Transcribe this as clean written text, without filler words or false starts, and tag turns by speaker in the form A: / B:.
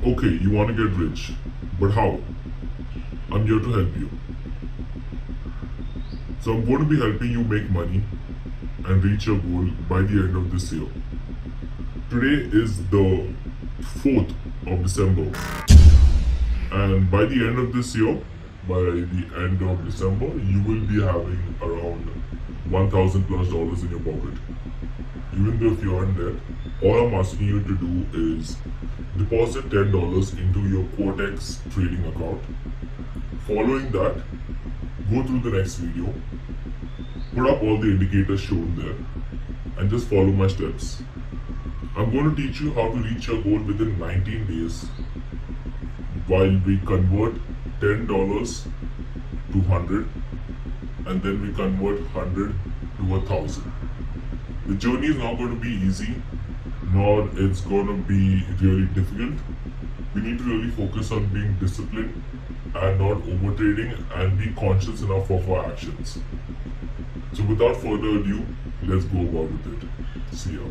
A: Okay, you want to get rich, but how? I'm here to help you. So I'm going to be helping you make money and reach your goal by the end of this year. Today is the 4th of December, and by the end of this year, you will be having around $1,000+ in your pocket. Even though if you're in debt, all I'm asking you to do is deposit $10 into your Quotex trading account. Following that, go through the next video, put up all the indicators shown there, and just follow my steps. I'm going to teach you how to reach your goal within 19 days while we convert $10 to 100 and then we convert 100 to 1,000. The journey is not going to be easy, nor it's going to be really difficult. We need to really focus on being disciplined and not overtrading and be conscious enough of our actions. So without further ado, let's go about with it. See ya.